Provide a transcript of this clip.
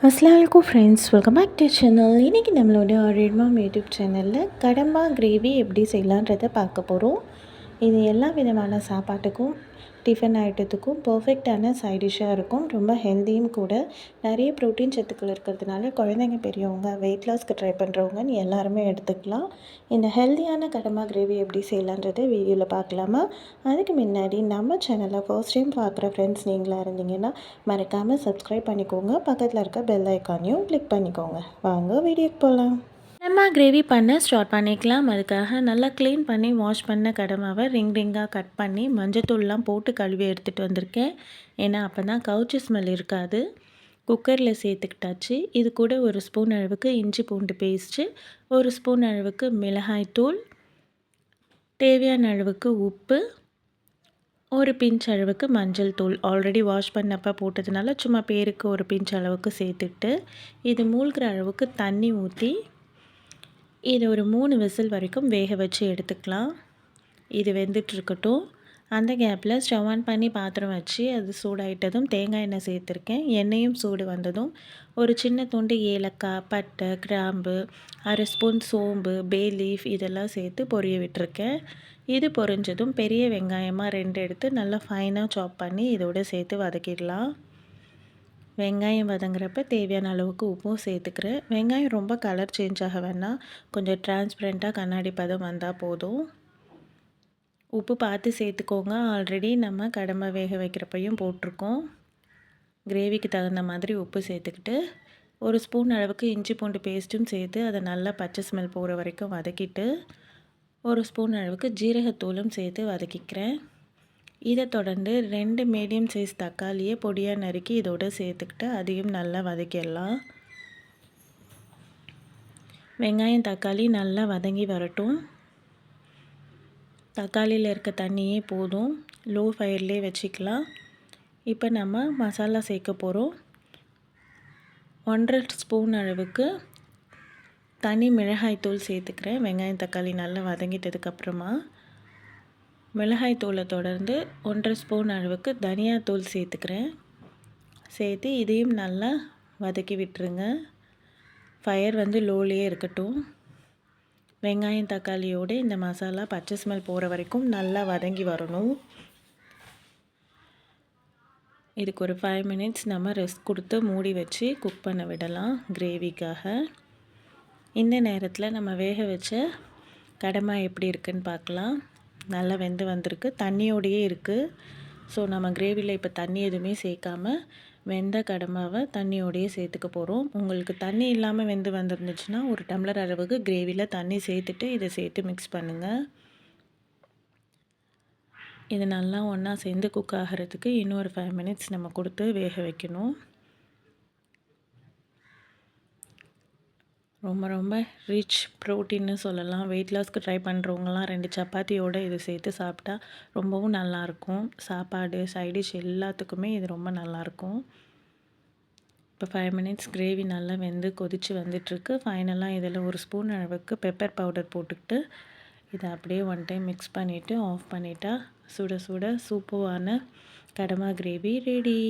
அஸ்ஸலாமு friends, welcome back to channel. இன்றைக்கி நம்மளோட ரெட்மாம் யூடியூப் சேனலில் கடம்பா கிரேவி எப்படி செய்யலான்றதை பார்க்க போகிறோம். இது எல்லா விதமான சாப்பாட்டுக்கும் டிஃபன் ஐட்டத்துக்கும் பர்ஃபெக்டான சைட் டிஷ்ஷாக இருக்கும். ரொம்ப ஹெல்த்தியும் கூட. நிறைய ப்ரோட்டீன் சத்துக்கள் இருக்கிறதுனால குழந்தைங்க பெரியவங்க வெயிட் லாஸ்க்கு ட்ரை பண்ணுறவங்கன்னு எல்லாருமே எடுத்துக்கலாம். இந்த ஹெல்த்தியான கடம்பா கிரேவி எப்படி செய்யலான்றதை வீடியோவில் பார்க்கலாமா? அதுக்கு முன்னாடி நம்ம சேனலை ஃபர்ஸ்ட் டைம் பார்க்குற ஃப்ரெண்ட்ஸ் நீங்களாக இருந்தீங்கன்னா மறக்காமல் சப்ஸ்கிரைப் பண்ணிக்கோங்க. பக்கத்தில் இருக்க பெல் ஐக்கானையும் கிளிக் பண்ணிக்கோங்க. வாங்க வீடியோக்கு போகலாம். கடமா கிரேவி பண்ண ஸ்டார்ட் பண்ணிக்கலாம். அதுக்காக நல்லா க்ளீன் பண்ணி வாஷ் பண்ண கடமாவை ரிங்காக கட் பண்ணி மஞ்சத்தூள்லாம் போட்டு கழுவி எடுத்துகிட்டு வந்திருக்கேன். ஏன்னா அப்போ தான் கவுச்சி ஸ்மெல் இருக்காது. குக்கரில் சேர்த்துக்கிட்டாச்சு. இது கூட ஒரு ஸ்பூன் அளவுக்கு இஞ்சி பூண்டு பேஸ்ட்டு, ஒரு ஸ்பூன் அளவுக்கு மிளகாய்த்தூள், தேவையான அளவுக்கு உப்பு, ஒரு பிஞ்ச் அளவுக்கு மஞ்சள் தூள். ஆல்ரெடி வாஷ் பண்ணப்போ போட்டதுனால சும்மா பேருக்கு ஒரு பிஞ்ச் அளவுக்கு சேர்த்துட்டு இது மூழ்கிற அளவுக்கு தண்ணி ஊற்றி இது ஒரு 3 விசில் வரைக்கும் வேக வச்சு எடுத்துக்கலாம். இது வெந்துட்டுருக்கட்டும். அந்த கேப்பில் ஸ்டவ் ஆன் பண்ணி பாத்திரம் வச்சு அது சூடாயிட்டதும் தேங்காய் எண்ணெய் சேர்த்துருக்கேன். எண்ணெயும் சூடு வந்ததும் ஒரு சின்ன துண்டு ஏலக்காய், பட்டை, கிராம்பு, அரை ஸ்பூன் சோம்பு, பே லீஃப் இதெல்லாம் சேர்த்து பொரிய விட்டுருக்கேன். இது பொரிஞ்சதும் பெரிய வெங்காயமாக 2 எடுத்து நல்லா ஃபைனாக சாப் பண்ணி இதோடு சேர்த்து வதக்கிடலாம். வெங்காயம் வதங்குறப்ப தேவையான அளவுக்கு உப்பும் சேர்த்துக்கிறேன். வெங்காயம் ரொம்ப கலர் சேஞ்ச் ஆக வேணாம், கொஞ்சம் டிரான்ஸ்பரண்ட்டாக கண்ணாடி பதம் வந்தால் போதும். உப்பு பார்த்து சேர்த்துக்கோங்க. ஆல்ரெடி நம்ம கடமை வேக வைக்கிறப்பையும் போட்டிருக்கோம். கிரேவிக்கு தகுந்த மாதிரி உப்பு சேர்த்துக்கிட்டு ஒரு ஸ்பூன் அளவுக்கு இஞ்சி பூண்டு பேஸ்ட்டும் சேர்த்து அதை நல்லா பச்சை ஸ்மெல் போகிற வரைக்கும் வதக்கிட்டு ஒரு ஸ்பூன் அளவுக்கு ஜீரகத்தூளும் சேர்த்து வதக்கிக்கிறேன். இதை தொடர்ந்து 2 மீடியம் சைஸ் தக்காளியை பொடியாக நறுக்கி இதோடு சேர்த்துக்கிட்டு அதையும் நல்லா வதக்கிடலாம். வெங்காயம் தக்காளி நல்லா வதங்கி வரட்டும். தக்காளியில் இருக்க தண்ணியே போதும். லோ ஃபயர்லேயே வச்சுக்கலாம். இப்போ நம்ம மசாலா சேர்க்க போகிறோம். 1.5 ஸ்பூன் அளவுக்கு தனி மிளகாய்த்தூள் சேர்த்துக்கிறேன். வெங்காயம் தக்காளி நல்லா வதங்கிட்டதுக்கப்புறமா மிளகாய்த்தூளை தொடர்ந்து 1.5 ஸ்பூன் அளவுக்கு தனியாத்தூள் சேர்த்துக்கிறேன். சேர்த்து இதையும் நல்லா வதக்கி விட்டுருங்க. ஃபயர் லோலேயே இருக்கட்டும். வெங்காயம் தக்காளியோடு இந்த மசாலா பச்சை ஸ்மெல் போகிற வரைக்கும் நல்லா வதங்கி வரணும். இதுக்கு ஒரு 5 மினிட்ஸ் நம்ம ரெஸ்ட் கொடுத்து மூடி வச்சு குக் பண்ண விடலாம் கிரேவிக்காக. இந்த நேரத்தில் நம்ம வேக வச்ச கடமா எப்படி இருக்குன்னு பார்க்கலாம். நல்லா வெந்து வந்திருக்கு, தண்ணியோடையே இருக்குது. ஸோ நம்ம கிரேவியில் இப்போ தண்ணி எதுவுமே சேர்க்காம வெந்த கடமாவை தண்ணியோடையே சேர்த்துக்க போகிறோம். உங்களுக்கு தண்ணி இல்லாமல் வெந்து வந்துருந்துச்சுன்னா ஒரு டம்ளர் அளவுக்கு கிரேவியில் தண்ணி சேர்த்துட்டு இதை சேர்த்து மிக்ஸ் பண்ணுங்கள். இது நல்லா ஒன்றா சேர்ந்து குக் ஆகிறதுக்கு இன்னும் ஒரு 5 மினிட்ஸ் நம்ம கொடுத்து வேக வைக்கணும். ரொம்ப ரொம்ப ரிச் ப்ரோட்டீன்னு சொல்லலாம். வெயிட் லாஸ்க்கு ட்ரை பண்ணுறவங்கலாம் 2 சப்பாத்தியோடு இது சேர்த்து சாப்பிட்டா ரொம்பவும் நல்லாயிருக்கும். சாப்பாடு, சைடிஷ் எல்லாத்துக்குமே இது ரொம்ப நல்லாயிருக்கும். இப்போ 5 மினிட்ஸ் கிரேவி நல்லா வெந்து கொதித்து வந்துட்டுருக்கு. ஃபைனலாக இதில் ஒரு ஸ்பூன் அளவுக்கு பெப்பர் பவுடர் போட்டுக்கிட்டு இதை அப்படியே ஒன் டைம் மிக்ஸ் பண்ணிவிட்டு ஆஃப் பண்ணிட்டா சுட சுட சூப்பரான கடமா கிரேவி ரெடி.